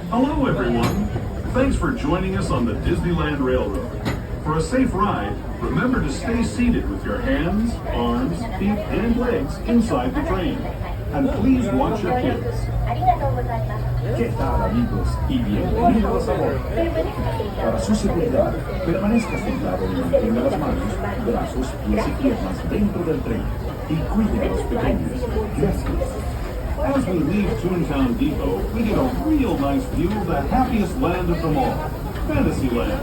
Hello, everyone. Thanks for joining us on the Disneyland Railroad. For a safe ride, remember to stay seated with your hands, arms, feet, and legs inside the train. And please watch your kids. ¿Qué tal, amigos? Y bienvenidos a bordo. Para su seguridad, permanezca sentado y mantenga las manos, brazos, pies y piernas dentro del tren. Y cuide a los pequeños. Gracias. As we leave Toontown Depot, we get a real nice view of the happiest land of them all, Fantasyland.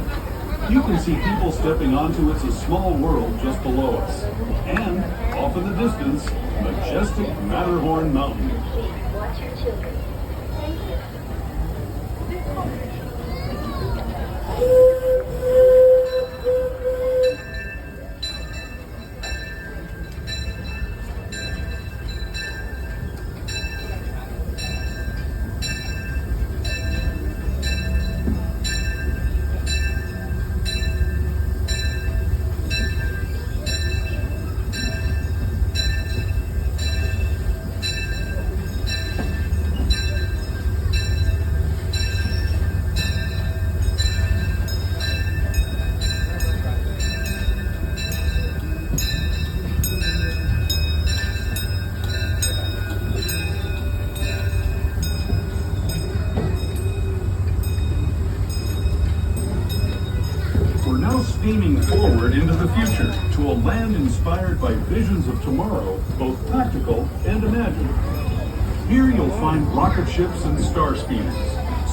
You can see people stepping onto It's a Small World just below us. And, off in the distance, majestic Matterhorn Mountain. Watch your children. Thank you. We're now steaming forward into the future to a land inspired by visions of tomorrow, both practical and imagined. Here you'll find rocket ships and star speeders,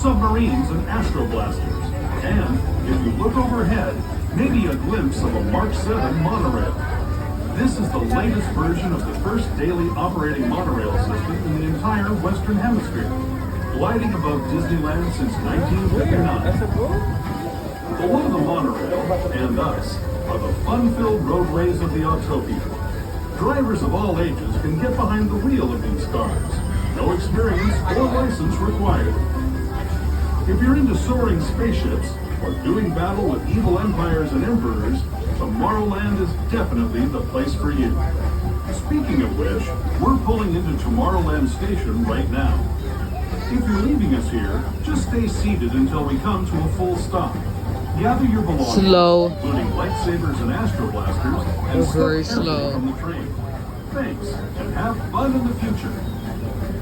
submarines and astroblasters, and, if you look overhead, maybe a glimpse of a Mark 7 monorail. This is the latest version of the first daily operating monorail system in the entire Western Hemisphere, gliding above Disneyland since 1959. Below the monorail, and us, are the fun-filled roadways of the Autopia. Drivers of all ages can get behind the wheel of these cars. No experience or license required. If you're into soaring spaceships or doing battle with evil empires and emperors, Tomorrowland is definitely the place for you. Speaking of which, we're pulling into Tomorrowland Station right now. If you're leaving us here, just stay seated until we come to a full stop. Gather your belongings, Slow. including lightsabers and astroblasters, and Very step carefully slow. from the train. Thanks, and have fun in the future.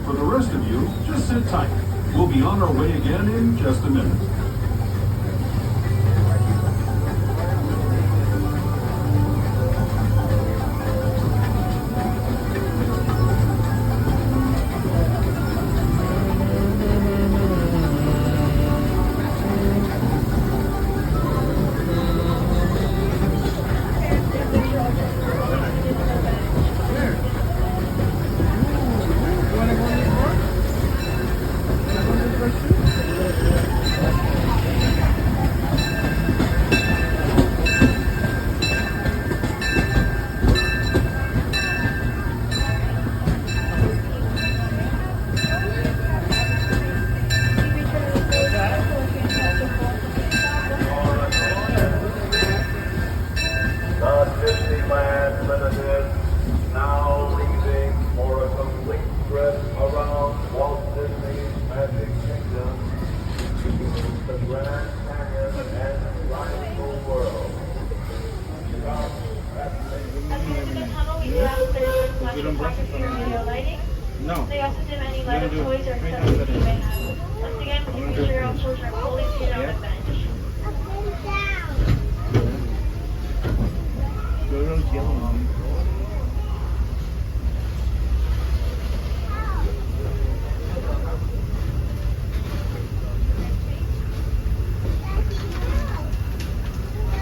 For the rest of you, just sit tight. We'll be on our way again in just a minute. Disneyland Limited, now leaving for a complete trip around Walt Disney's Magic Kingdom, the Grand Canyon and Rhineful World. Come at At the end of the tunnel, we do have 30 flashing pockets for video lighting. No. They also dim any lighted toys or accessories you may have. Once again, please make sure your own children are fully seated on the bench.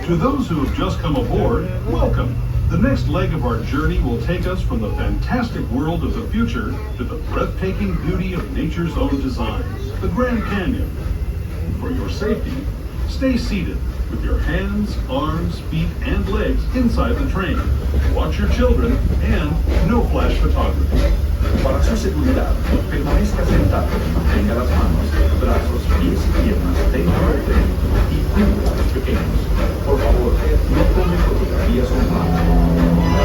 To those who have just come aboard, welcome. The next leg of our journey will take us from the fantastic world of the future to the breathtaking beauty of nature's own design, the Grand Canyon. For your safety, stay seated with your hands, arms, feet, and legs inside the train. Watch your children and no flash photography. Para su seguridad, permanezca sentado y mantenga las manos, brazos, pies y piernas dentro del tren y cuide a los pequeños. Por favor, no tome fotografías con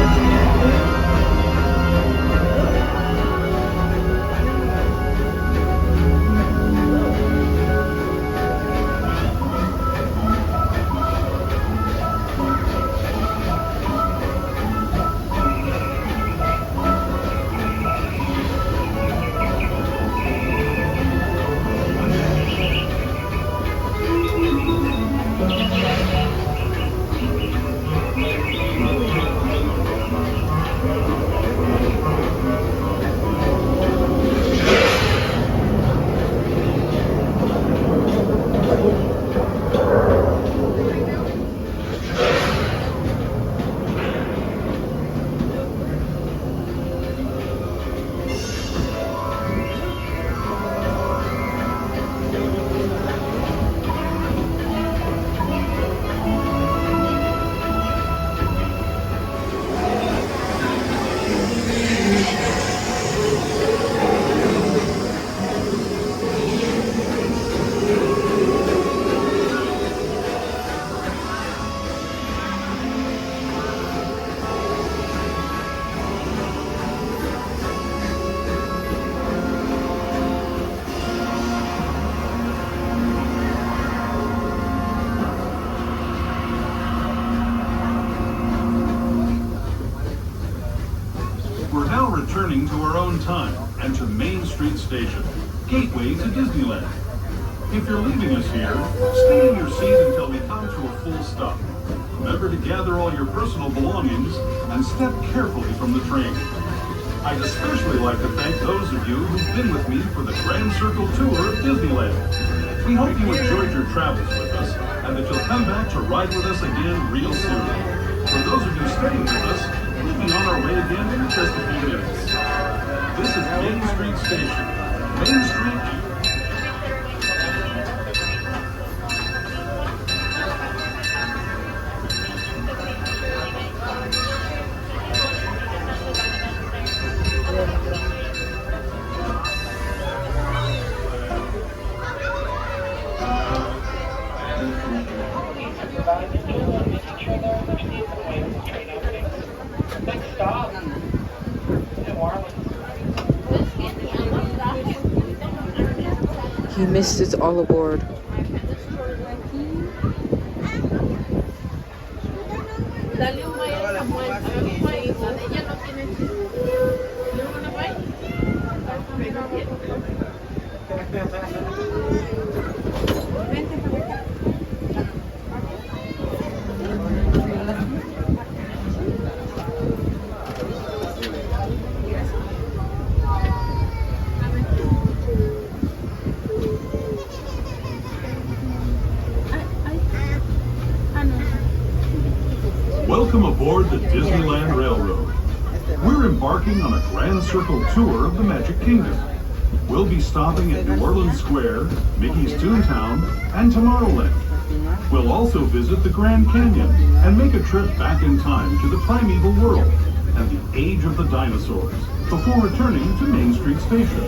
time and to Main Street Station, gateway to Disneyland. If you're leaving us here, stay in your seat until we come to a full stop. Remember to gather all your personal belongings and step carefully from the train. I'd especially like to thank those of you who've been with me for the Grand Circle Tour of Disneyland. We hope you enjoyed your travels with us and that you'll come back to ride with us again real soon. For those of you staying with us, we'll be on our way again in just a few minutes. This is Main Street Station. Main Street. He missed it all aboard. Welcome aboard the Disneyland Railroad. We're embarking on a Grand Circle tour of the Magic Kingdom. We'll be stopping at New Orleans Square, Mickey's Toontown, and Tomorrowland. We'll also visit the Grand Canyon and make a trip back in time to the primeval world and the age of the dinosaurs before returning to Main Street Station.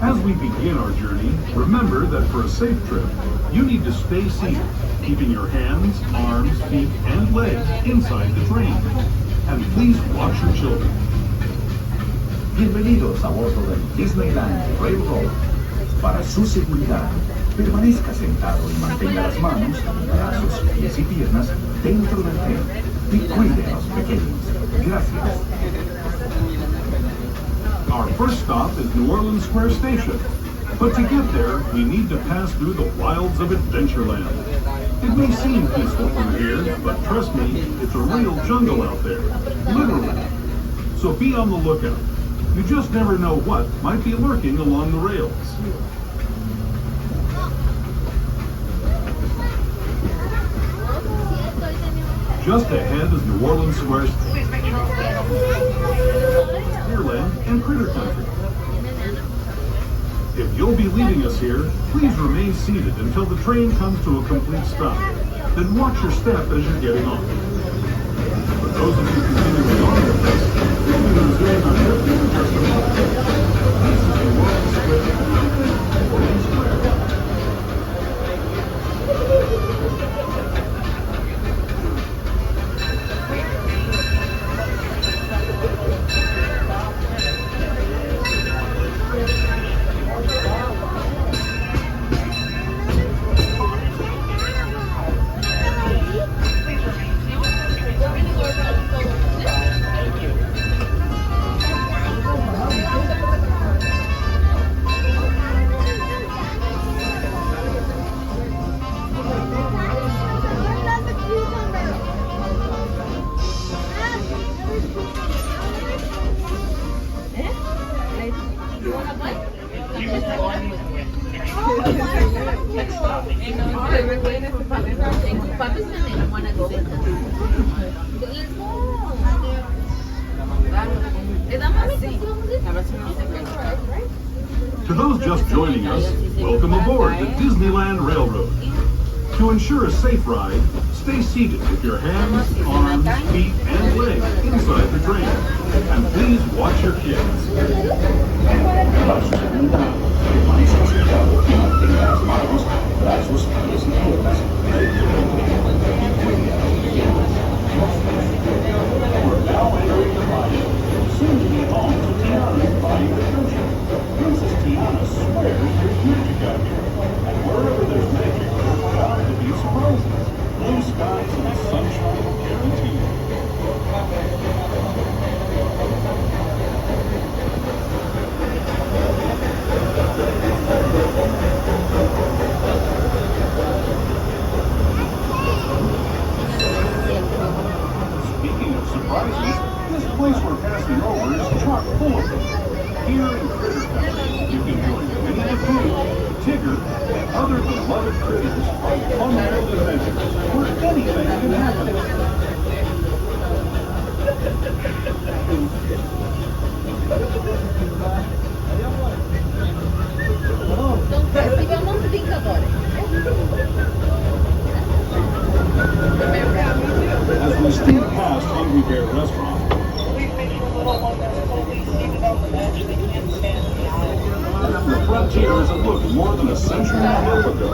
As we begin our journey, remember that for a safe trip, you need to stay seated, keeping your hands, arms, feet, and legs inside the train. And please watch your children. Bienvenidos a bordo del Disneyland Railroad. Para su seguridad, permanezca sentado y mantenga las manos, brazos, pies y piernas dentro del tren y cuide a los pequeños. Gracias. Our first stop is New Orleans Square Station. But to get there, we need to pass through the wilds of Adventureland. It may seem peaceful from here, but trust me, it's a real jungle out there. Literally. So be on the lookout. You just never know what might be lurking along the rails. Just ahead is New Orleans Square Disneyland and Critter Country. If you'll be leaving us here, please remain seated until the train comes to a complete stop. Then watch your step as you're getting on. For those of you continuing on with us, we'll be resuming our trip in just a moment. This is New Orleans Square. To those just joining us, welcome aboard the Disneyland Railroad. To ensure a safe ride, stay seated with your hands, arms, feet, and legs inside the train. And please watch your kids. Para su seguridad, permanezca sentado y mantenga las manos, brazos, pies y piernas dentro del tren y cuide a los pequeños. We're now entering the ride. Soon to be home to Tiana's Body Adventure. Princess Tiana swears there's magic out here. And wherever there's magic, there's bound to be surprises. Blue skies and sunshine guaranteed. cruise on fun-filled adventures where anything can happen. Vamos link agora. As we steam past Hungry Bear Restaurant, Please make sure little ones are fully seated on the bench. They can't stand in the aisle. the Frontier as it looked more than a century and a half ago.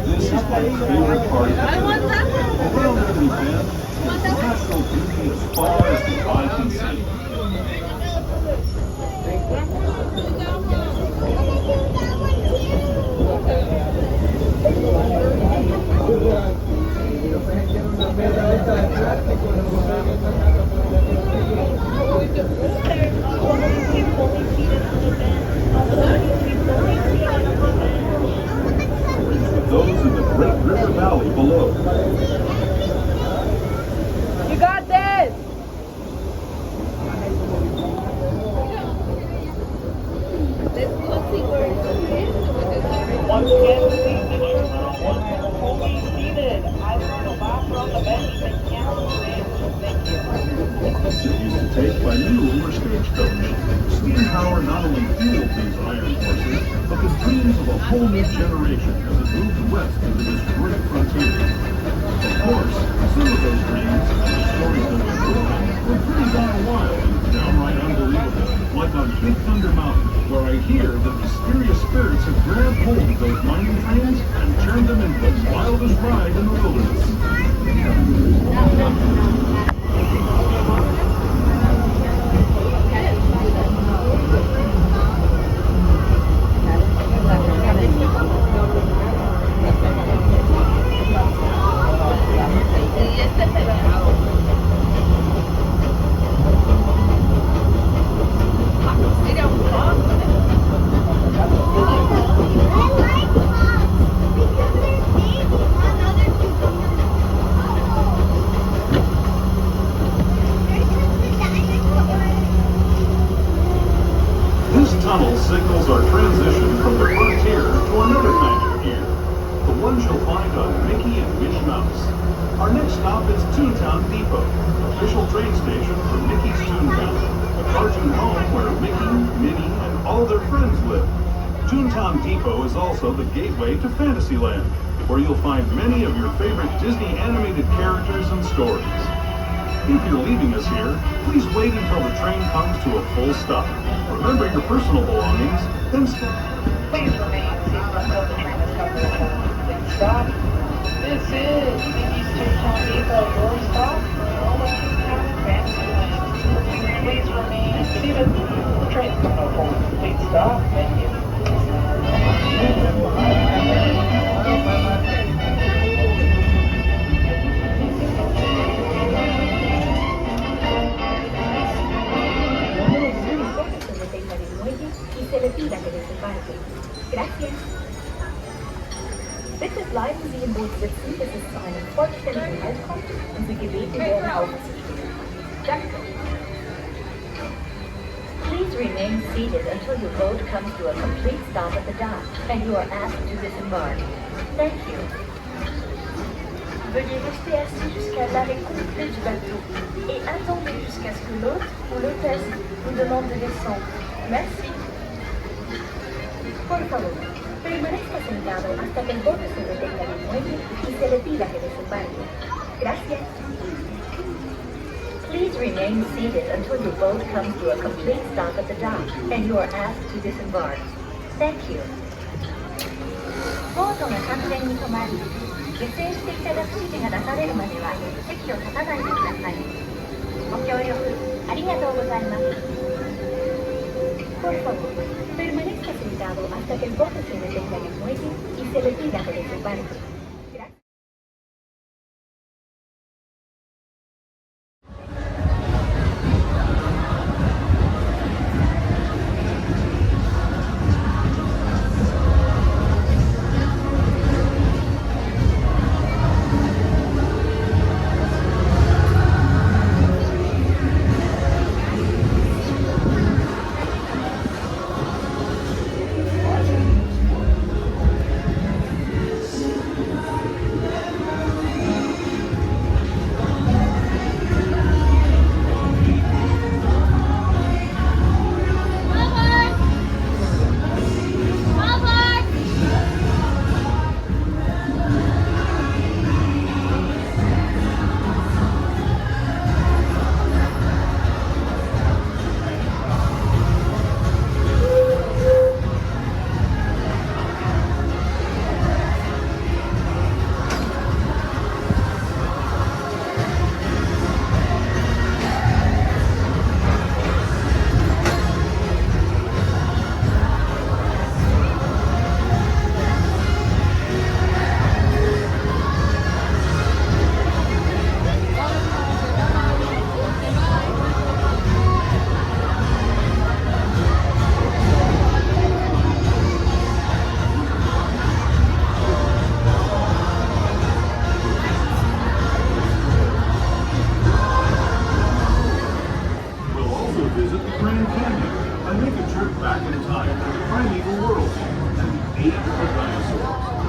This is my favorite part of the trip. Around every bend, there's natural beauty as far as the eye can see. Those in the Great River Valley below. You got this! Once again, please make sure little ones are fully seated, either on the lap or on the bench. They can't stand. Thank you. It used to take by mule or stagecoach. Steam power not only fueled these iron horses, but the dreams of a whole new generation as it moved west into this great frontier. Of course, some of those dreams and the stories that went with them were pretty darn wild and downright unbelievable, like on Big Thunder Mountain, where I hear that mysterious spirits have grabbed hold of those mining trains and turned them into the wildest ride in the wilderness. This tunnel signals our transition from the frontier to another kind of gear, the ones you'll find on Mickey and Minnie Mouse. Our next stop is Toontown Depot, official train station for Mickey's Toontown, a cartoon home where Mickey, Minnie, and all their friends live. Toontown Depot is also the gateway to Fantasyland, where you'll find many of your favorite Disney animated characters and stories. If you're leaving us here, please wait until the train comes to a full stop. Remember your personal belongings, then stop. Please remain seated until the train has come to a complete stop. This is Mickey's Toontown Depot, your stop for all of Toontown and Fantasyland. Please remain seated. The train has come to a full complete stop. Thank you. Y se le pida que desembarque. Gracias. Bitte bleiben Sie im Boot sitzen, bis es zu einem vollständigen Halt kommt und Sie gebeten werden aufzustehen. Danke. Please remain seated until your boat comes to a complete stop at the dock and you are asked to disembark. Thank you. Veuillez rester assis jusqu'à l'arrêt complet du bateau et attendez jusqu'à ce que l'hôte ou l'hôtesse vous demande de descendre. Merci. Por favor, permanezca sentado hasta que el bote se detenga en el muelle y se le pida que desembarque. Gracias. Please remain seated until your boat comes to a complete stop at the dock and you are asked to disembark. Thank you. ボートが完全に止まり、下船していただく指示が出されるまでは席を立たないでください。ご協力ありがとうございます。Por favor, permanezca sentado hasta que el bote se detenga en el muelle y se le pida que desembarque.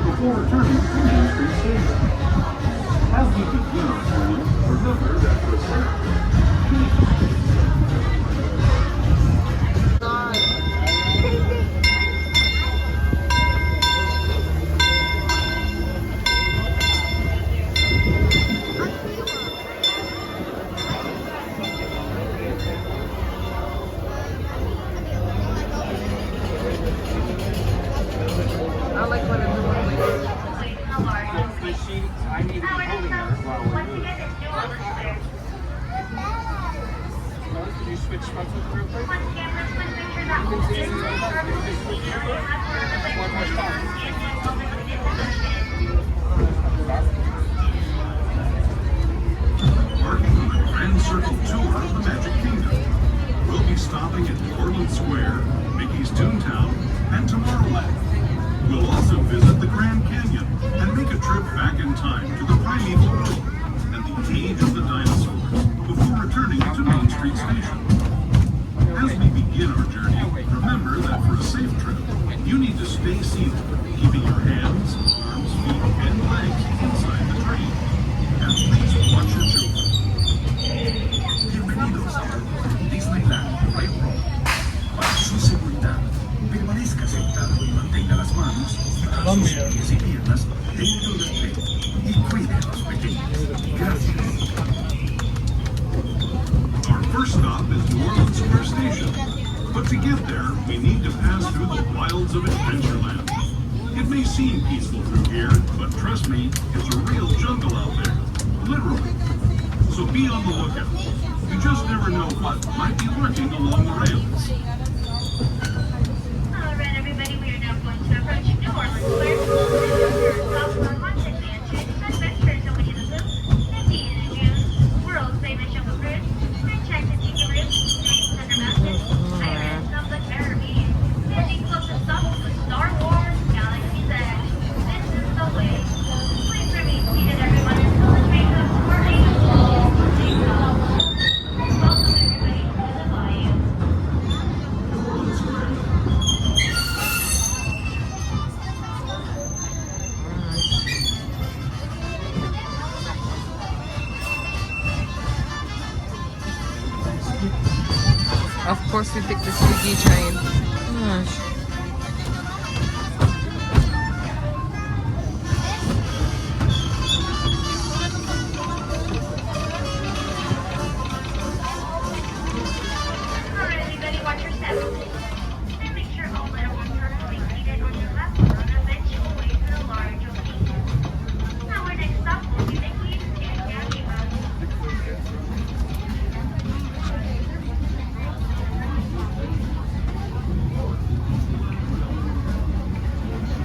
before returning to Main Street Station. As we begin our journey, remember that for a safe I like when it's doing like I need to be holding her while we're Once again, it's New Orleans Square. Could you switch spots with her real quick? Once again, let's put pictures up. This is our One more stop. Embarking on a Grand Circle tour of the Magic Kingdom. We'll be stopping at New Orleans Square, Mickey's Toontown, and Tomorrowland. We'll also visit the Grand Canyon and make a trip back in time to the primeval world and the age of the dinosaurs before returning to Main Street Station. As we begin our journey, remember that for a safe trip, you need to stay seated, keeping your hands, arms, feet, and legs inside the train. And please watch your children. Bienvenidos a Disneyland Railroad. Para su seguridad, permanezca sentado y mantenga las manos, brazos, pies y piernas dentro del tren y cuide a los pequeños. Gracias. Our first stop is New Orleans Square Station. But to get there, we need to pass through the wilds of Adventureland. It may seem peaceful through here, but trust me, it's a real jungle out there. Literally. So be on the lookout. You just never know what might be lurking along the rails. Alright, everybody, we are now going to approach New Orleans Square. Stop for Haunted Mansion, Adventures in Winnie the Pooh, Indiana Jones, World Famous Jungle Cruise, Enchanted Tiki Room, Thunder Mountain, Pirates of the Caribbean, Disney closest stop to Star Wars Galaxy's Edge. This is the way. Please remain seated, everyone, until the train comes to our aid. Welcome, everybody, to the Bayou. Of course we picked the squeaky train. Gosh. Alright, everybody, watch your step. And make sure all little ones are fully seated on your left or on the bench away to the large opening. Now our next stop will be Mickey's and Gabby Mouse.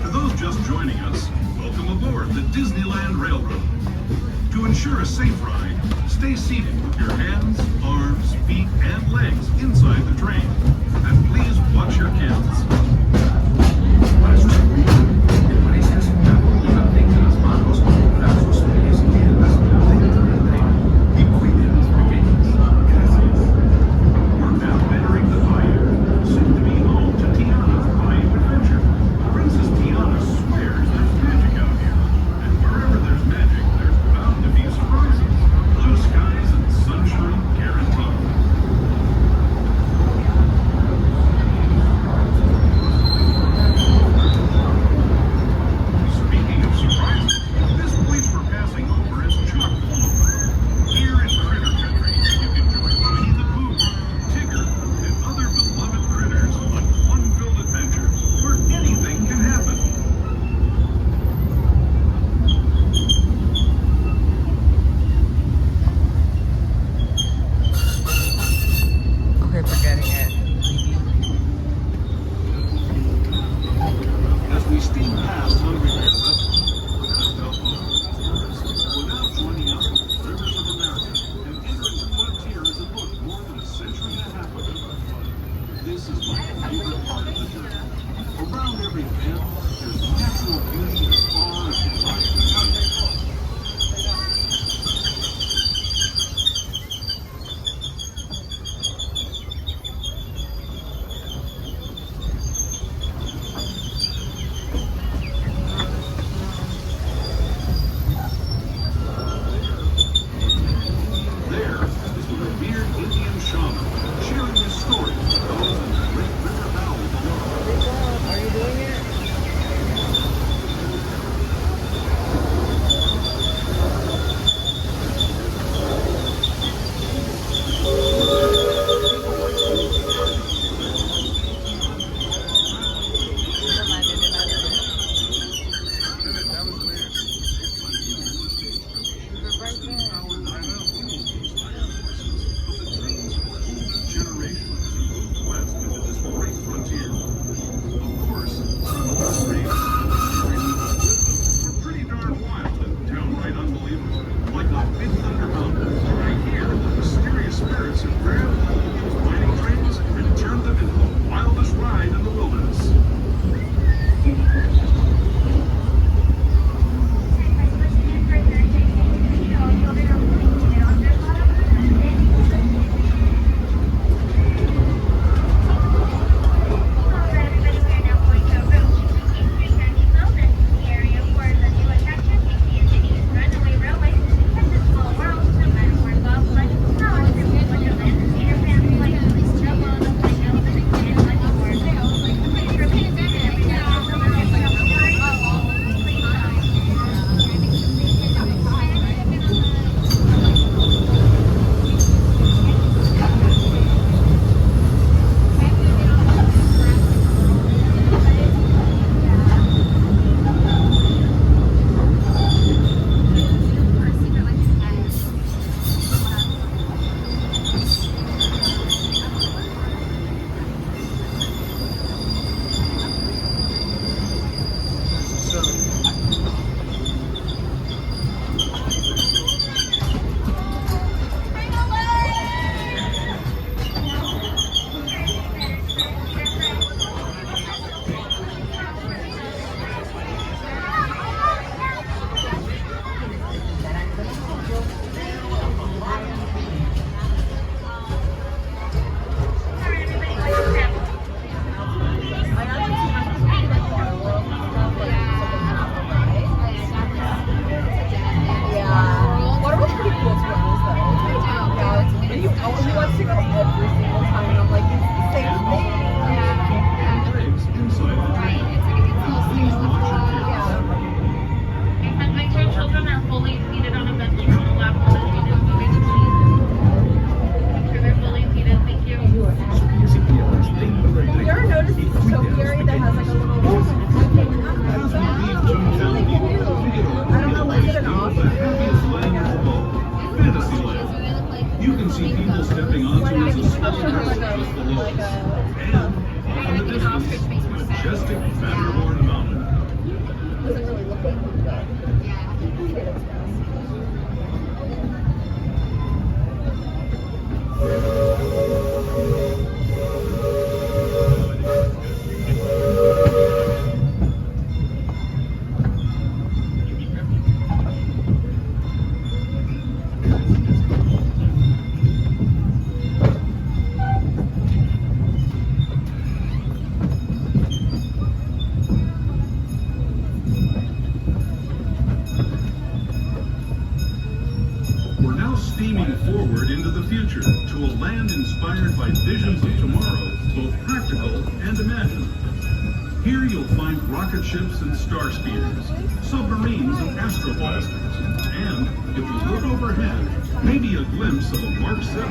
For those just joining us, welcome aboard the Disneyland Railroad. To ensure a safe ride, stay seated with your hands, arms, feet, and legs inside the train. And please watch your kids. Para su seguridad, permanezca sentado y mantenga las manos, brazos, pies y piernas dentro del tren y cuide a los pequeños. Gracias. We're now entering the Bayou, soon to be home to Tiana's Bayou Adventure. Princess Tiana swears there's magic out here. And wherever there's magic, there's bound to be surprises. Blue skies and sunshine guaranteed. And off in the distance, majestic Matterhorn Mountain. Doesn't really look like it, but it does. We're now steaming forward into the future to a land inspired by visions of tomorrow, both practical and imagined. Here you'll find rocket ships and star speeders, submarines and astroblasters, and, if you look overhead, maybe a glimpse of a Mark 7.